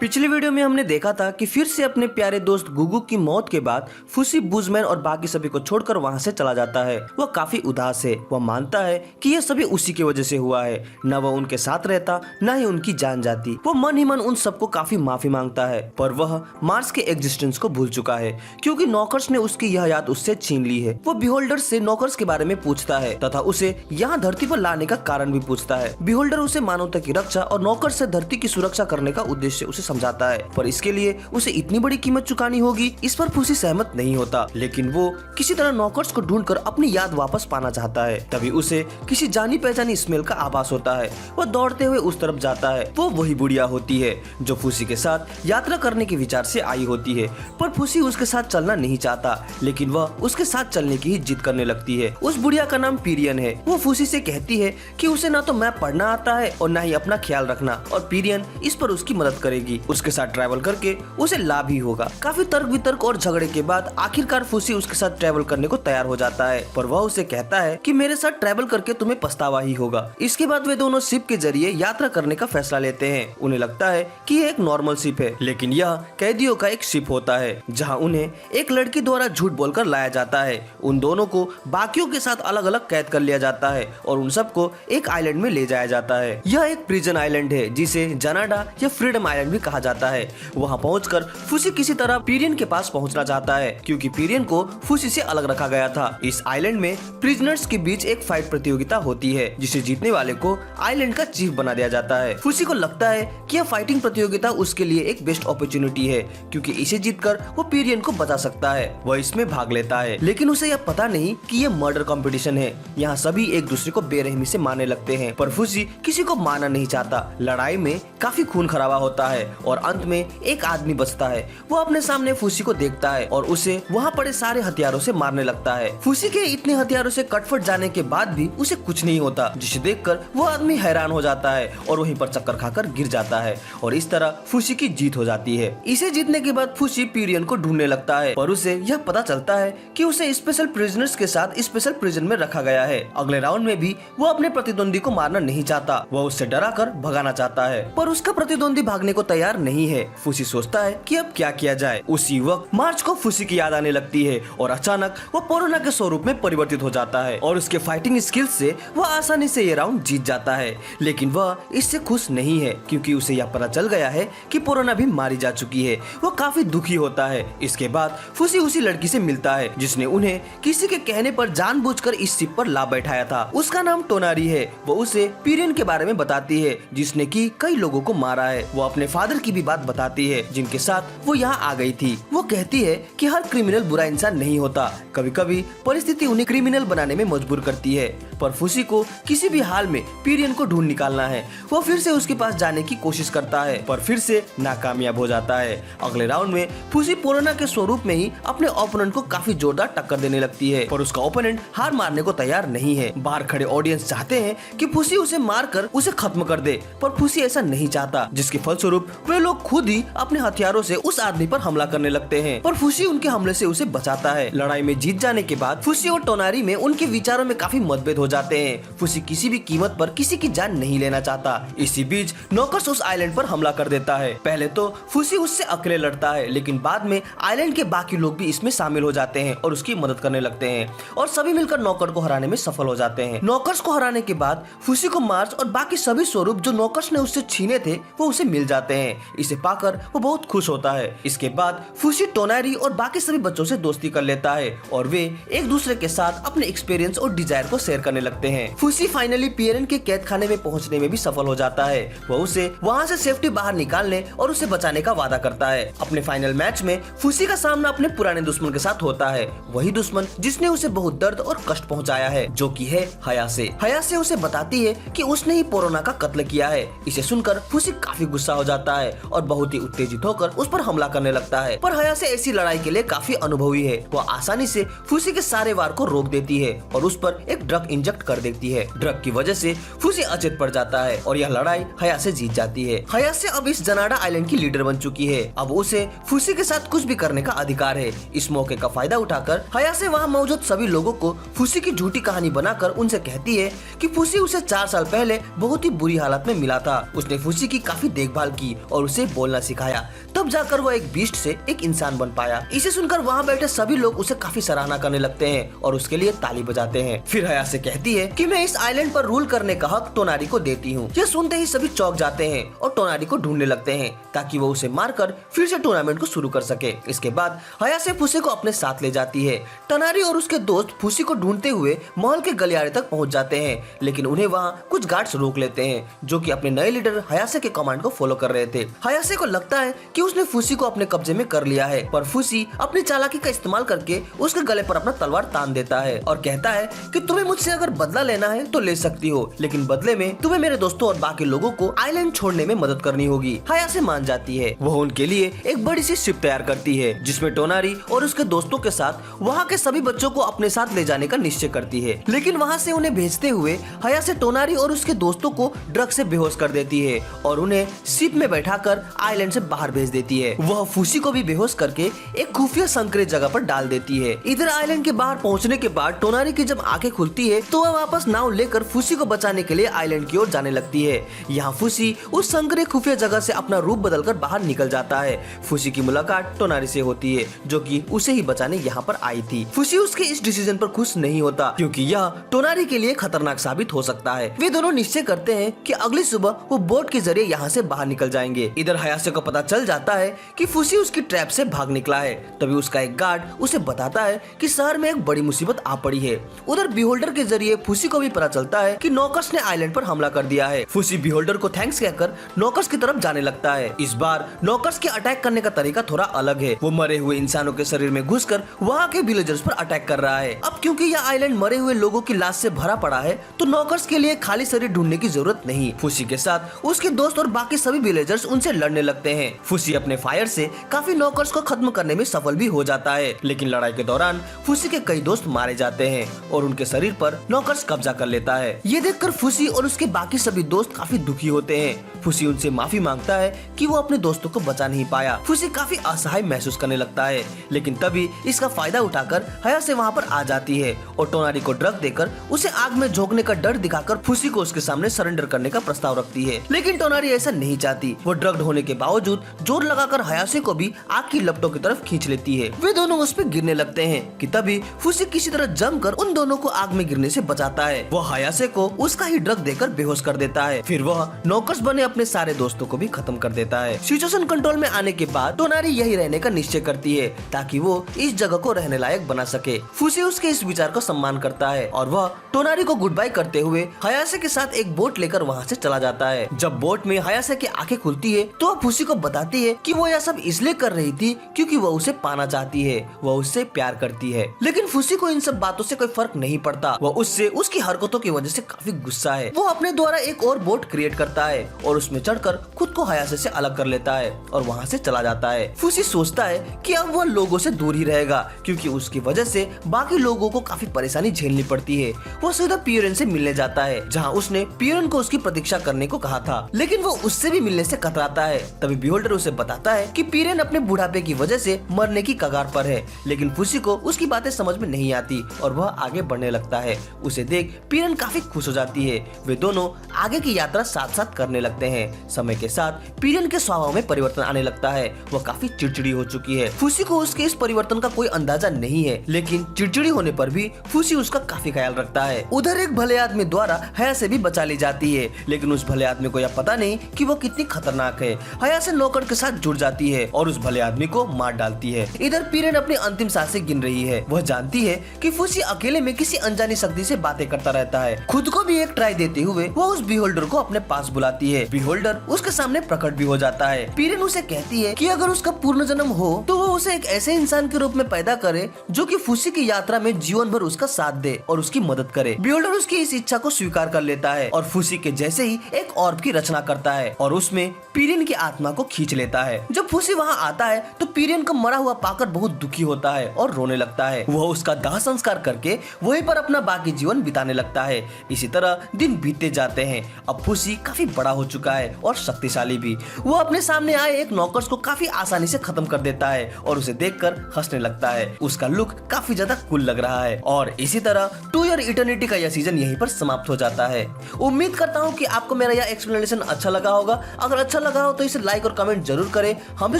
पिछले वीडियो में हमने देखा था कि फिर से अपने प्यारे दोस्त गुगु की मौत के बाद फुसी बुजमैन और बाकी सभी को छोड़कर वहां से चला जाता है। वह काफी उदास है। वह मानता है कि यह सभी उसी की वजह से हुआ है। न वह उनके साथ रहता न ही उनकी जान जाती। वो मन ही मन उन सबको काफी माफी मांगता है, पर वह मार्स के एग्जिस्टेंस को भूल चुका है क्योंकि नॉकर्स ने उसकी यह याद उससे छीन ली है। वो बिहोल्डर से नॉकर्स के बारे में पूछता है तथा उसे यहाँ धरती पर लाने का कारण भी पूछता है। बिहोल्डर उसे मानवता की रक्षा और नॉकर्स से धरती की सुरक्षा करने का उद्देश्य उसे समझाता है, पर इसके लिए उसे इतनी बड़ी कीमत चुकानी होगी। इस पर फुसी सहमत नहीं होता, लेकिन वो किसी तरह नॉकर्स को ढूंढकर अपनी याद वापस पाना चाहता है। तभी उसे किसी जानी पहचानी स्मेल का आभास होता है। वह दौड़ते हुए उस तरफ जाता है। वो वही बुढ़िया होती है जो फुसी के साथ यात्रा करने के विचार से आई होती है, पर फुसी उसके साथ चलना नहीं चाहता, लेकिन वह उसके साथ चलने की ही जिद करने लगती है। उस बुढ़िया का नाम पीरियन है। वो फुसी से कहती है कि उसे ना तो मैप पढ़ना आता है और न ही अपना ख्याल रखना, और पीरियन इस पर उसकी मदद करेगी। उसके साथ ट्रैवल करके उसे लाभ ही होगा। काफी तर्क वितर्क और झगड़े के बाद आखिरकार फुसी उसके साथ ट्रैवल करने को तैयार हो जाता है, पर वह उसे कहता है कि मेरे साथ ट्रैवल करके तुम्हें पछतावा ही होगा। इसके बाद वे दोनों शिप के जरिए यात्रा करने का फैसला लेते हैं। उन्हें लगता है कि यह एक नॉर्मल शिप है, लेकिन यह कैदियों का एक शिप होता है जहाँ उन्हें एक लड़की द्वारा झूठ बोलकर लाया जाता है। उन दोनों को बाकियों के साथ अलग अलग कैद कर लिया जाता है और उन सबको एक आइलैंड में ले जाया जाता है। यह एक प्रिजन आइलैंड है जिसे जनाडा या फ्रीडम आइलैंड भी कहा जाता है। वहाँ पहुंचकर फुसी किसी तरह पीरियन के पास पहुंचना चाहता है क्योंकि पीरियन को फुसी से अलग रखा गया था। इस आइलैंड में प्रिजनर्स के बीच एक फाइट प्रतियोगिता होती है जिसे जीतने वाले को आइलैंड का चीफ बना दिया जाता है। फुसी को लगता है कि यह फाइटिंग प्रतियोगिता उसके लिए एक बेस्ट अपॉर्चुनिटी है क्योंकि इसे जीतकर वो पीरियन को बचा सकता है। वह इसमें भाग लेता है, लेकिन उसे यह पता नहीं कि यह मर्डर कंपटीशन है। यहाँ सभी एक दूसरे को बेरहमी से मारने लगते हैं, पर फुसी किसी को मारना नहीं चाहता। लड़ाई में काफी खून खराबा होता है और अंत में एक आदमी बचता है। वो अपने सामने फुसी को देखता है और उसे वहाँ पड़े सारे हथियारों से मारने लगता है। फुसी के इतने हथियारों से कटफट जाने के बाद भी उसे कुछ नहीं होता, जिसे देखकर वो आदमी हैरान हो जाता है और वहीं पर चक्कर खाकर गिर जाता है और इस तरह फुसी की जीत हो जाती है। इसे जीतने के बाद फुसी पीरियन को ढूंढने लगता है, पर उसे यह पता चलता है कि उसे स्पेशल प्रिजनर्स के साथ स्पेशल प्रिजन में रखा गया है। अगले राउंड में भी वो अपने प्रतिद्वंदी को मारना नहीं चाहता। वह उससे डराकर भगाना चाहता है, पर उसका प्रतिद्वंदी भागने को तैयार नहीं है। फुसी सोचता है कि अब क्या किया जाए। उसी वक्त मार्च को फुसी की याद आने लगती है और अचानक वो पोरोना के स्वरूप में परिवर्तित हो जाता है और उसके फाइटिंग स्किल्स से वह आसानी से ये राउंड जीत जाता है। लेकिन वह इससे खुश नहीं है क्योंकि उसे यह पता चल गया है कि पोरोना भी मारी जा चुकी है। वो काफी दुखी होता है। इसके बाद फुसी उसी लड़की से मिलता है जिसने उन्हें किसी के कहने पर जानबूझकर इस शिप पर ला बैठाया था। उसका नाम टोनारी है। वो उसे पीरियन के बारे में बताती है जिसने की कई लोगों को मारा है। वो अपने फादर की भी बात बताती है जिनके साथ वो यहाँ आ गई थी। वो कहती है कि हर क्रिमिनल बुरा इंसान नहीं होता, कभी कभी परिस्थिति उन्हें क्रिमिनल बनाने में मजबूर करती है। पर फुसी को किसी भी हाल में पीरियन को ढूंढ निकालना है। वो फिर से उसके पास जाने की कोशिश करता है, पर फिर से नाकामयाब हो जाता है। अगले राउंड में फुसी पोरोना के स्वरूप में ही अपने ओपोनेंट को काफी जोरदार टक्कर देने लगती है, पर उसका ओपोनेंट हार मानने को तैयार नहीं है। बाहर खड़े ऑडियंस चाहते हैं कि फुसी उसे मारकर उसे खत्म कर दे, पर फुसी ऐसा नहीं चाहता, जिसके फलस्वरूप वे लोग खुद ही अपने हथियारों से उस आदमी पर हमला करने लगते हैं, पर फुसी उनके हमले से उसे बचाता है। लड़ाई में जीत जाने के बाद फुसी और टोनारी में उनके विचारों में काफी मतभेद हो जाते हैं। फुसी किसी भी कीमत पर किसी की जान नहीं लेना चाहता। इसी बीच नॉकर्स उस आइलैंड पर हमला कर देता है। पहले तो फुसी उससे अकेले लड़ता है, लेकिन बाद में आइलैंड के बाकी लोग भी इसमें शामिल हो जाते हैं और उसकी मदद करने लगते हैं और सभी मिलकर नॉकर को हराने में सफल हो जाते हैं। नॉकर्स को हराने के बाद फुसी को मार्स और बाकी सभी स्वरूप जो नॉकर्स ने उससे छीने थे वो उसे मिल जाते हैं। इसे पाकर वो बहुत खुश होता है। इसके बाद फुसी टोनारी और बाकी सभी बच्चों से दोस्ती कर लेता है और वे एक दूसरे के साथ अपने एक्सपीरियंस और डिजायर को शेयर करने लगते हैं। फुसी फाइनली पीरियन के कैद खाने में पहुंचने में भी सफल हो जाता है। वह उसे वहां से सेफ्टी बाहर निकालने और उसे बचाने का वादा करता है। अपने फाइनल मैच में फुसी का सामना अपने पुराने दुश्मन के साथ होता है, वही दुश्मन जिसने उसे बहुत दर्द और कष्ट पहुंचाया है, जो कि है हयासे। हयासे उसे बताती है कि उसने ही पोरोना का कत्ल किया है। इसे सुनकर फुसी काफी गुस्सा हो जाता है और बहुत ही उत्तेजित होकर उस पर हमला करने लगता है, पर हयासे ऐसी लड़ाई के लिए काफी अनुभवी है। वो आसानी से फुसी के सारे वार को रोक देती है और उस पर एक ड्रग इंजेक्ट कर देती है। ड्रग की वजह से फुसी अचेत पड़ जाता है और यह लड़ाई हयासे जीत जाती है। हयासे अब इस जनाडा आइलैंड की लीडर बन चुकी है। अब उसे फुसी के साथ कुछ भी करने का अधिकार है। इस मौके का फायदा उठाकर हयासे वहाँ मौजूद सभी लोगों को फुसी की झूठी कहानी बनाकर उनसे कहती है कि फुसी उसे 4 साल पहले बहुत ही बुरी हालत में मिला था। उसने फुसी की काफी देखभाल की और उसे बोलना सिखाया। तब जाकर वो एक बीस्ट से एक इंसान बन पाया। इसे सुनकर वहाँ बैठे सभी लोग उसे काफी सराहना करने लगते हैं और उसके लिए ताली बजाते हैं। फिर हयासे कहती है कि मैं इस आइलैंड पर रूल करने का हक टोनारी को देती हूँ। यह सुनते ही सभी चौंक जाते हैं और टोनारी को ढूंढने लगते हैं ताकि वो उसे मारकर फिर से टूर्नामेंट को शुरू कर सके। इसके बाद हयासे फुसी को अपने साथ ले जाती है। टोनारी और उसके दोस्त फुसी को ढूंढते हुए महल के गलियारे तक पहुंच जाते हैं, लेकिन उन्हें वहाँ कुछ गार्ड्स रोक लेते हैं जो कि अपने नए लीडर हयासे के कमांड को फॉलो कर रहे थे। हयासे को लगता है कि उसने फुसी को अपने कब्जे में कर लिया है, पर फुसी अपनी चालाकी का इस्तेमाल करके उसके गले पर अपना तलवार तान देता है और कहता है कि तुम्हें मुझसे अगर बदला लेना है तो ले सकती हो, लेकिन बदले में तुम्हें मेरे दोस्तों और बाकी लोगों को आइलैंड छोड़ने में मदद करनी होगी। हयासे मान जाती है। वह उनके लिए एक बड़ी सी शिप तैयार करती है जिसमें टोनारी और उसके दोस्तों के साथ वहाँ के सभी बच्चों को अपने साथ ले जाने का निश्चय करती है, लेकिन वहाँ से उन्हें भेजते हुए हयासे टोनारी और उसके दोस्तों को ड्रग से बेहोश कर देती है और उन्हें शिप में बैठाकर आइलैंड से बाहर भेज देती है। वह फुसी को भी बेहोश करके एक खुफिया संकरित जगह पर डाल देती है। इधर आइलैंड के बाहर पहुँचने के बाद टोनारी की जब आंखें खुलती है तो वह वापस नाव लेकर फुसी को बचाने के लिए आइलैंड की ओर जाने लगती है। यहाँ फुसी उस संकरित खुफिया जगह से अपना रूप बदलकर बाहर निकल जाता है। फुसी की मुलाकात टोनारी से होती है जो कि उसे ही बचाने यहाँ पर आई थी। फुसी उसके इस डिसीजन पर खुश नहीं होता क्योंकि यह टोनारी के लिए खतरनाक साबित हो सकता है। वे दोनों निश्चय करते हैं कि अगली सुबह वो बोट के जरिए यहाँ से बाहर निकल जाएंगे। इधर हयासे को पता चल जाता है कि फुसी उसकी ट्रैप से भाग निकला है। तभी उसका एक गार्ड उसे बताता है कि शहर में एक बड़ी मुसीबत आ पड़ी है। उधर बिहोल्डर के जरिए फुसी को भी पता चलता है कि नॉकर्स ने आइलैंड पर हमला कर दिया है। फुसी बिहोल्डर को थैंक्स कहकर नॉकर्स की तरफ जाने लगता है। इस बार नॉकर्स के अटैक करने का तरीका थोड़ा अलग है। वो मरे हुए इंसानों के शरीर में घुसकर वहाँ के विलेजर्स पर अटैक कर रहा है। अब क्योंकि यह आइलैंड मरे हुए लोगों की लाश से भरा पड़ा है तो नॉकर्स के लिए खाली शरीर ढूंढने की जरूरत नहीं। फुसी के साथ उसके दोस्त और बाकी सभी विलेजर्स उनसे लड़ने लगते हैं। फुसी अपने फायर से काफी नॉकर्स को खत्म करने में सफल भी हो जाता है, लेकिन लड़ाई के दौरान फुसी के कई दोस्त मारे जाते हैं और उनके शरीर पर नॉकर्स कब्जा कर लेता है। ये देखकर फुसी और उसके बाकी सभी दोस्त काफी दुखी होते हैं। फुसी उनसे माफी मांगता है कि वो अपने दोस्तों को बचा नहीं पाया। फुसी काफी असहाय महसूस करने लगता है, लेकिन तभी इसका फायदा उठाकर हयासे वहाँ पर आ जाती है और टोनारी को ड्रग देकर उसे आग में झोंकने का डर दिखाकर फुसी को उसके सामने सरेंडर करने का प्रस्ताव रखती है, लेकिन टोनारी ऐसा नहीं चाहती। वो ड्रग्ड होने के बावजूद जोर लगाकर हयासे को भी आग की लपटों की तरफ खींच लेती है। वे दोनों उस पर गिरने लगते हैं कि तभी फुसी किसी तरह जमकर उन दोनों को आग में गिरने से बचाता है। वो हयासे को उसका ही ड्रग देकर बेहोश कर देता है। फिर वह नौकर्स बने अपने सारे दोस्तों को भी खत्म कर देता है। सिचुएशन कंट्रोल में आने के बाद टोनारी यही रहने का निश्चय करती है ताकि वो इस जगह को रहने लायक बना सके। फुसी उसके इस विचार का सम्मान करता है और वह टोनारी को गुड बाय करते हुए हयासे के साथ एक बोट लेकर वहाँ से चला जाता है। जब बोट में हयासे की आंखें खुलती है तो वह फुसी को बताती है कि वो यह सब इसलिए कर रही थी क्योंकि वह उसे पाना चाहती है, वह उससे प्यार करती है। लेकिन फुसी को इन सब बातों से कोई फर्क नहीं पड़ता। वह उससे उसकी हरकतों की वजह से काफी गुस्सा है। वो अपने द्वारा एक और बोट क्रिएट करता है और उसमें चढ़कर खुद को हयासे से अलग कर लेता है और वहाँ से चला जाता है। फुसी सोचता है कि अब वह लोगों से दूर ही रहेगा क्योंकि उसकी वजह से बाकी लोगों को काफी परेशानी झेलनी पड़ती है। वो सीधा पियोरन से मिलने जाता है जहाँ उसने पियोरन को उसकी प्रतीक्षा करने को कहा था, लेकिन वो उससे भी मिलने से कतराता है। तभी बिहोल्डर उसे बताता है कि पियोरन अपने बुढ़ापे की वजह से मरने की कगार पर है, लेकिन फुसी को उसकी बातें समझ में नहीं आती और वह आगे बढ़ने लगता है। उसे देख पियोरन काफी खुश हो जाती है। वे दोनों आगे की यात्रा साथ साथ करने लगते हैं। समय के साथ पियोरन के स्वभाव में परिवर्तन आने लगता है। वह काफी चिड़चिड़ी हो चुकी है। फुसी को उसके इस परिवर्तन का कोई अंदाजा नहीं है, लेकिन चिड़चिड़ी होने पर भी फुसी उसका काफी ख्याल रखता है। उधर एक भले आदमी द्वारा हयासे भी बचा ली जाती है, लेकिन उस भले आदमी को यह पता नहीं कि वो कितनी खतरनाक है। हयासे नौकर के साथ जुड़ जाती है और उस भले आदमी को मार डालती है। इधर पियोरन अपनी अंतिम सांसें गिन रही है। वह जानती है कि फुसी अकेले में किसी अनजानी शक्ति से बातें करता रहता है। खुद को भी एक ट्राई देते हुए वो उस बिहोल्डर को अपने पास बुलाती है। बिहोल्डर उसके सामने प्रकट भी हो जाता है। पियोरन उसे कहती है कि अगर उसका पूर्ण जन्म हो तो वो उसे एक ऐसे इंसान के रूप में पैदा करे जो कि फुसी की यात्रा में जीवन भर उसका साथ दे और उसकी मदद करे। बिहोल्डर उसकी इस इच्छा को स्वीकार कर लेता है और फुसी के जैसे ही एक ऑर्ब की रचना करता है और उसमें पियोरन की आत्मा को खींच लेता होता है। जब फूसी वहाँ आता है तो पीरियन को मरा हुआ पाकर बहुत दुखी होता है और रोने लगता है। वह उसका दाह संस्कार करके वहीं पर अपना बाकी जीवन बिताने लगता है। इसी तरह दिन बीतते जाते हैं। अब फूसी काफी बड़ा हो चुका है और शक्तिशाली भी। वो अपने सामने आए एक नौकर्स को काफी आसानी से खत्म कर देता है और उसे देखकर हंसने लगता है। उसका लुक काफी ज्यादा कूल लग रहा है। और इसी तरह टू ईयर इटर्निटी का यह सीजन यहीं पर समाप्त हो जाता है। उम्मीद करता हूँ कि आपको मेरा यह एक्सप्लेनेशन अच्छा लगा होगा। अगर अच्छा लगा हो तो इसे लाइक और कमेंट जरूर करें। हमसे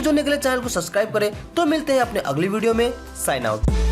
जुड़ने के लिए चैनल को सब्सक्राइब करें। तो मिलते हैं अपने अगली वीडियो में। Sign out.